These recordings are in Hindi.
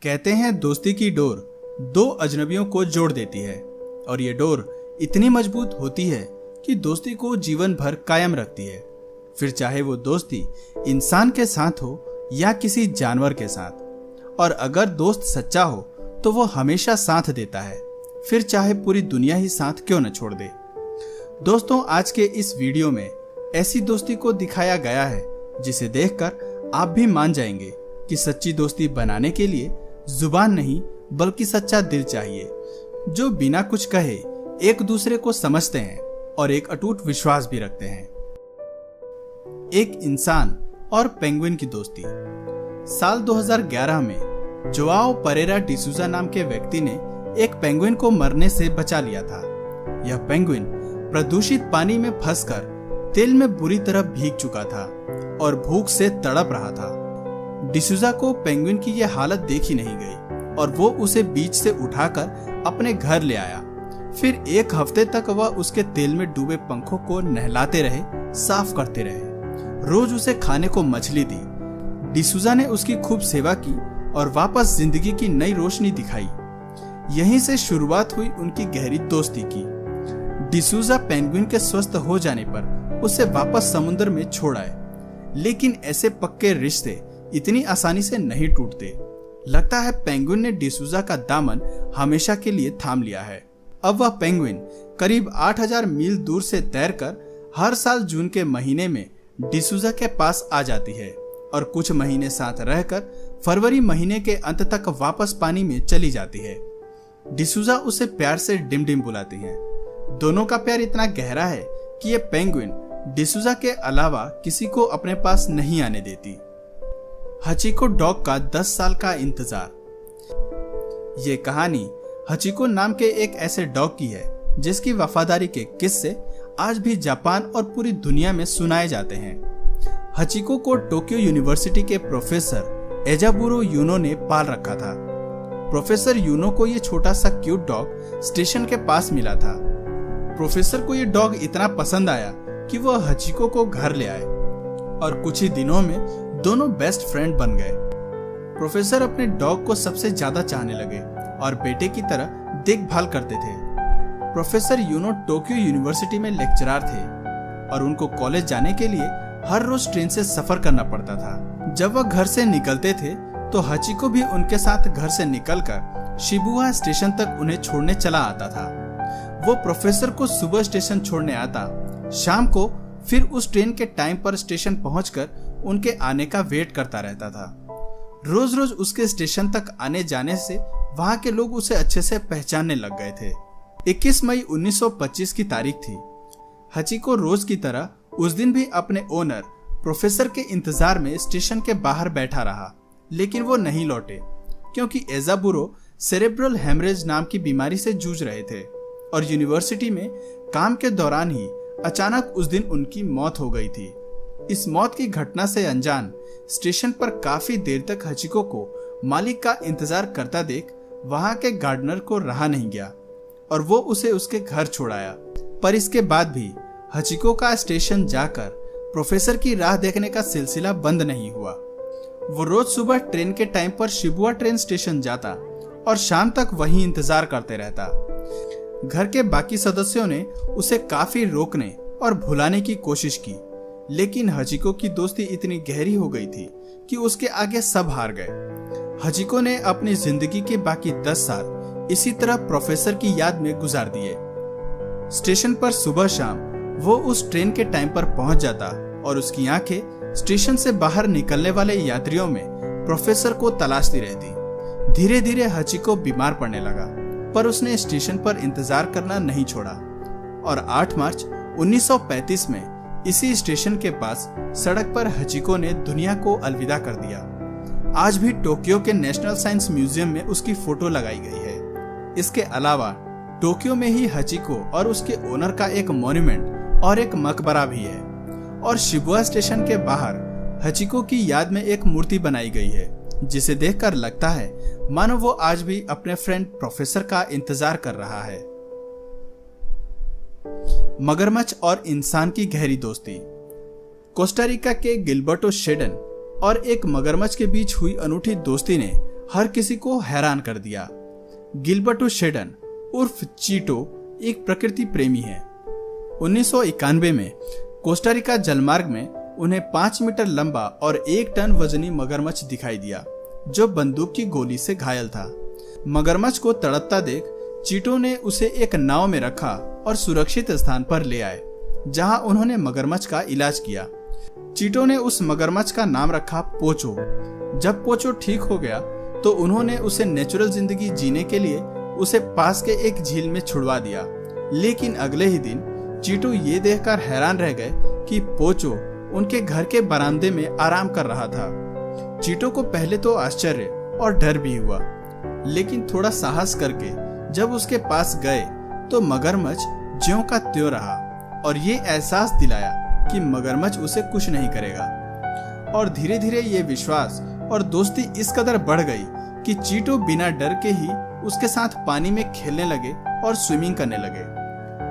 कहते हैं दोस्ती की डोर दो अजनबियों को जोड़ देती है और ये डोर इतनी मजबूत होती है कि दोस्ती को जीवन भर कायम रखती है। फिर चाहे वो दोस्ती इंसान के साथ हो या किसी जानवर के साथ। और अगर दोस्त सच्चा हो तो वो हमेशा साथ देता है, फिर चाहे पूरी दुनिया ही साथ क्यों न छोड़ दे। दोस्तों, आज के इस वीडियो में ऐसी दोस्ती को दिखाया गया है जिसे देखकर आप भी मान जाएंगे कि सच्ची दोस्ती बनाने के लिए जुबान नहीं बल्कि सच्चा दिल चाहिए, जो बिना कुछ कहे एक दूसरे को समझते हैं और एक अटूट विश्वास भी रखते हैं। एक इंसान और पेंगुइन की दोस्ती। साल 2011 में जोआओ परेरा डिसूजा नाम के व्यक्ति ने एक पेंगुइन को मरने से बचा लिया था। यह पेंगुइन प्रदूषित पानी में फंसकर तेल में बुरी तरह भीग चुका था और भूख से तड़प रहा था। डिसूजा को पेंगुइन की यह हालत देखी नहीं गई और वो उसे बीच से उठाकर अपने घर ले आया। फिर एक हफ्ते तक वह उसके तेल में डूबे पंखों को नहलाते रहे, साफ करते रहे। रोज उसे खाने को मछली दी। डिसूजा ने उसकी खूब सेवा की और वापस जिंदगी की नई रोशनी दिखाई। यहीं से शुरुआत हुई उनकी गहरी दोस्ती की। डिसूजा पेंगुइन के स्वस्थ हो जाने पर उसे वापस समुद्र में छोड़ आए, लेकिन ऐसे पक्के रिश्ते इतनी आसानी से नहीं टूटते। लगता है पेंगुइन ने डिसूजा का दामन हमेशा के लिए थाम लिया है। अब वह पेंगुइन करीब 8000 मील दूर से तैरकर हर साल जून के महीने में डिसूजा के पास आ जाती है और कुछ महीने साथ रहकर फरवरी महीने के अंत तक वापस पानी में चली जाती है। डिसूजा उसे प्यार से डिम डिम बुलाती है। दोनों का प्यार इतना गहरा है कि ये पेंगुइन डिसूजा के अलावा किसी को अपने पास नहीं आने देती। हचिको डॉग का 10 साल का इंतजार। ये कहानी हचिको नाम के एक ऐसे डॉग की है जिसकी वफादारी के किस्से आज भी जापान और पूरी दुनिया में सुनाए जाते हैं। हचिको को टोक्यो यूनिवर्सिटी के प्रोफेसर एजाबुरो यूनो ने पाल रखा था। प्रोफेसर यूनो को ये छोटा सा क्यूट डॉग स्टेशन के पास मिला था। प्रोफेसर को ये डॉग इतना पसंद आया कि वह हचिको को घर ले आए और कुछ ही दिनों में दोनों बेस्ट फ्रेंड बन गए। प्रोफेसर अपने डॉग को सबसे ज्यादा चाहने लगे और बेटे की तरह देखभाल करते थे। प्रोफेसर यूनो टोक्यो यूनिवर्सिटी में लेक्चरर थे और उनको कॉलेज जाने के लिए हर रोज ट्रेन से सफर करना पड़ता था। जब वह घर से निकलते थे तो हचिको भी उनके साथ घर से निकलकर शिबुया स्टेशन तक उन्हें छोड़ने चला आता था। वो प्रोफेसर को सुबह स्टेशन छोड़ने आता, शाम को फिर उस ट्रेन के टाइम पर स्टेशन पहुंचकर उनके आने का वेट करता रहता था। रोज रोज उसके स्टेशन तक आने जाने से वहां के लोग उसे अच्छे से पहचानने लग गए थे। 21 मई 1925 की तारीख थी। हचिको रोज की तरह उस दिन भी अपने ओनर प्रोफेसर के इंतजार में स्टेशन के बाहर बैठा रहा, लेकिन वो नहीं लौटे क्योंकि एजाबुरो सेरेब्रल हेमरेज नाम की बीमारी से जूझ रहे थे और यूनिवर्सिटी में काम के दौरान ही अचानक उस दिन उनकी मौत हो गई थी। इस मौत की घटना से अनजान स्टेशन पर काफी देर तक हचिको को मालिक का इंतजार करता देख वहां के गार्डनर को रहा नहीं गया और वो उसे उसके घर छोड़ाया। पर इसके बाद भी हचिको का स्टेशन जाकर प्रोफेसर की राह देखने का सिलसिला बंद नहीं हुआ। वो रोज सुबह ट्रेन के टाइम पर शिबुया ट्रेन स्टेशन जाता और शाम तक वहीं इंतजार करते रहता। घर के बाकी सदस्यों ने उसे काफी रोकने और भुलाने की कोशिश की, लेकिन हचिको की दोस्ती इतनी गहरी हो गई थी कि उसके आगे सब हार गए। हचिको ने अपनी जिंदगी के बाकी 10 साल इसी तरह प्रोफेसर की याद में गुजार दिए। स्टेशन पर सुबह शाम वो उस ट्रेन के टाइम पर पहुंच जाता और उसकी आंखें स्टेशन से बाहर निकलने वाले यात्रियों में प्रोफेसर को तलाशती रहती। धीरे धीरे हचिको बीमार पड़ने लगा, पर उसने स्टेशन पर इंतजार करना नहीं छोड़ा और 8 मार्च 1935 में इसी स्टेशन के पास सड़क पर हचिको ने दुनिया को अलविदा कर दिया। आज भी टोक्यो के नेशनल साइंस म्यूजियम में उसकी फोटो लगाई गई है। इसके अलावा टोक्यो में ही हचिको और उसके ओनर का एक मॉन्यूमेंट और एक मकबरा भी है और शिबुया स्टेशन के बाहर हचिको की याद में एक मूर्ति बनाई गई है, जिसे देखकर लगता है मानो वो आज भी अपने फ्रेंड प्रोफेसर का इंतजार कर रहा है। मगरमच्छ और इंसान की गहरी दोस्ती। कोस्टा रिका के गिलबर्टो शेडन और एक मगरमच्छ के बीच हुई अनूठी दोस्ती ने हर किसी को हैरान कर दिया। गिलबर्टो शेडन उर्फ चीटो एक प्रकृति प्रेमी है। 1991 में कोस्टारिका जलमार्ग में उन्हें 5 मीटर लंबा और 1 टन वजनी मगरमच्छ दिखाई दिया, जो बंदूक की गोली से घायल था। मगरमच्छ को तड़पता देख चीटो ने उसे एक नाव में रखा और सुरक्षित स्थान पर ले आए, जहां उन्होंने मगरमच्छ का इलाज किया। चीटो ने उस मगरमच्छ का नाम रखा पोचो। जब पोचो ठीक हो गया तो उन्होंने उसे नेचुरल जिंदगी जीने के लिए उसे पास के एक झील में छुड़वा दिया। लेकिन अगले ही दिन चीटो ये देखकर हैरान रह गए कि पोचो उनके घर के बरामदे में आराम कर रहा था। चीटो को पहले तो आश्चर्य और डर भी हुआ, लेकिन थोड़ा साहस करके जब उसके पास गए तो मगरमच्छ ज्यों का त्यों रहा और ये एहसास दिलाया कि मगरमच्छ उसे कुछ नहीं करेगा। और धीरे धीरे ये विश्वास और दोस्ती इस कदर बढ़ गई कि चीटो बिना डर के ही उसके साथ पानी में खेलने लगे और स्विमिंग करने लगे।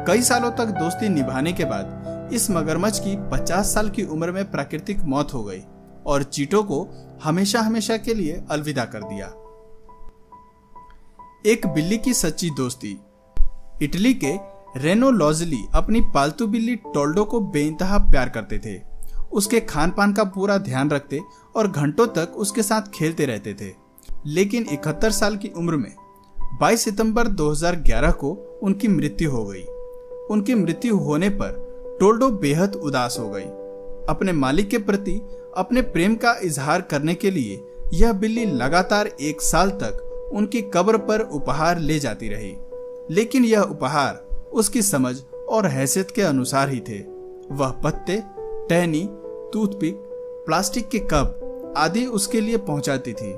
कई सालों तक दोस्ती निभाने के बाद इस मगरमच्छ की 50 साल की उम्र में प्राकृतिक मौत हो गई और चीटो को हमेशा हमेशा के लिए अलविदा कर दिया। एक बिल्ली की सच्ची दोस्ती। इटली के रेनो लॉजली अपनी पालतू बिल्ली टोल्डो को बेइंतहा प्यार करते थे। उसके खान पान का पूरा ध्यान रखते और घंटों तक उसके साथ खेलते रहते थे। लेकिन 71 साल की उम्र में 22 सितंबर 2011 को उनकी मृत्यु हो गई। उनकी मृत्यु होने पर टोल्डो बेहद उदास हो गई। अपने मालिक के प्रति अपने प्रेम का इजहार करने के लिए यह बिल्ली लगातार 1 साल तक उनकी कब्र पर उपहार ले जाती रही, लेकिन यह उपहार उसकी समझ और हैसियत के अनुसार ही थे। वह पत्ते, टहनी, टूथपिक, प्लास्टिक के कप आदि उसके लिए पहुंचाती थी।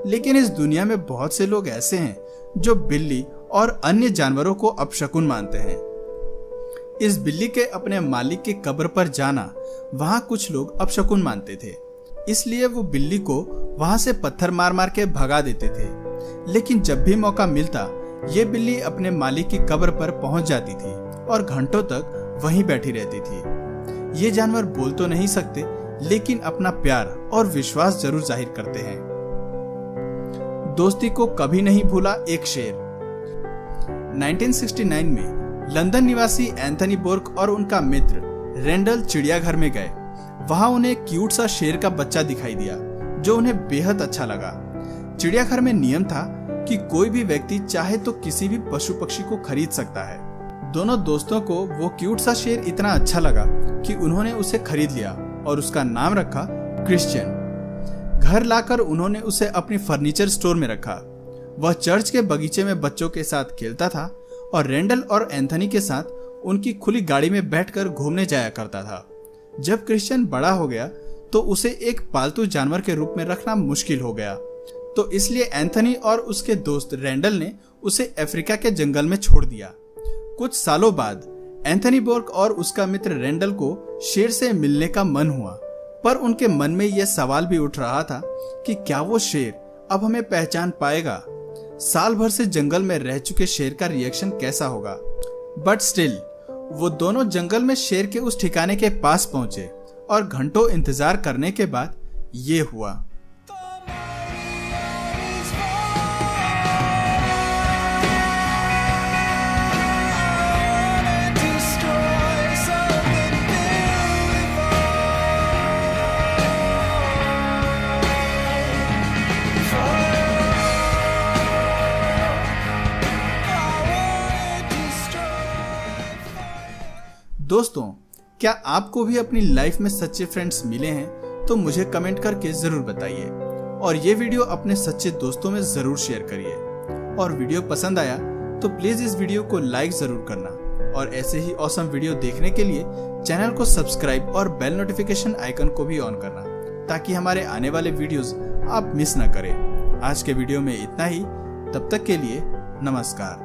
लेकिन इस दुनिया में बहुत से लोग ऐसे हैं जो बिल्ली और अन्य जानवरों को अपशकुन मानते हैं। इस बिल्ली के अपने मालिक की कब्र पर जाना वहां कुछ लोग अपशकुन मानते थे, इसलिए वो बिल्ली को वहां से पत्थर मार मार के भगा देते थे। लेकिन जब भी मौका मिलता ये बिल्ली अपने मालिक की कब्र पर पहुंच जाती थी और घंटों तक वहीं बैठी रहती थी। ये जानवर बोल तो नहीं सकते, लेकिन अपना प्यार और विश्वास जरूर जाहिर करते हैं। दोस्ती को कभी नहीं भूला एक शेर। 1969 में लंदन निवासी एंथनी बोर्क और उनका मित्र रेंडल चिड़ियाघर में गए। वहां उन्हें क्यूट सा शेर का बच्चा दिखाई दिया, जो उन्हें बेहद अच्छा लगा। चिड़ियाघर में नियम था कि कोई भी व्यक्ति चाहे तो किसी भी पशु पक्षी को खरीद सकता है। दोनों दोस्तों को वो क्यूट सा शेर इतना अच्छा लगा कि उन्होंने उसे खरीद लिया और उसका नाम रखा क्रिश्चियन। घर लाकर उन्होंने उसे अपनी फर्नीचर स्टोर में रखा। वह चर्च के बगीचे में बच्चों के साथ खेलता था और रेंडल और एंथनी के साथ उनकी खुली गाड़ी में बैठकर घूमने जाया करता था। जब क्रिश्चियन बड़ा हो गया तो उसे एक पालतू जानवर के रूप में रखना मुश्किल हो गया, तो इसलिए एंथनी और उसके दोस्त रेंडल ने उसे अफ्रीका के जंगल में छोड़ दिया। कुछ सालों बाद एंथनी बोर्क और उसका मित्र रेंडल को शेर से मिलने का मन हुआ, पर उनके मन में यह सवाल भी उठ रहा था कि क्या वो शेर अब हमें पहचान पाएगा। साल भर से जंगल में रह चुके शेर का रिएक्शन कैसा होगा। बट स्टिल वो दोनों जंगल में शेर के उस ठिकाने के पास पहुंचे और घंटों इंतजार करने के बाद ये हुआ। दोस्तों, क्या आपको भी अपनी लाइफ में सच्चे फ्रेंड्स मिले हैं? तो मुझे कमेंट करके जरूर बताइए और ये वीडियो अपने सच्चे दोस्तों में जरूर शेयर करिए। और वीडियो पसंद आया तो प्लीज इस वीडियो को लाइक जरूर करना और ऐसे ही ऑसम वीडियो देखने के लिए चैनल को सब्सक्राइब और बेल नोटिफिकेशन आइकन को भी ऑन करना, ताकि हमारे आने वाले वीडियोस आप मिस न करें। आज के वीडियो में इतना ही, तब तक के लिए नमस्कार।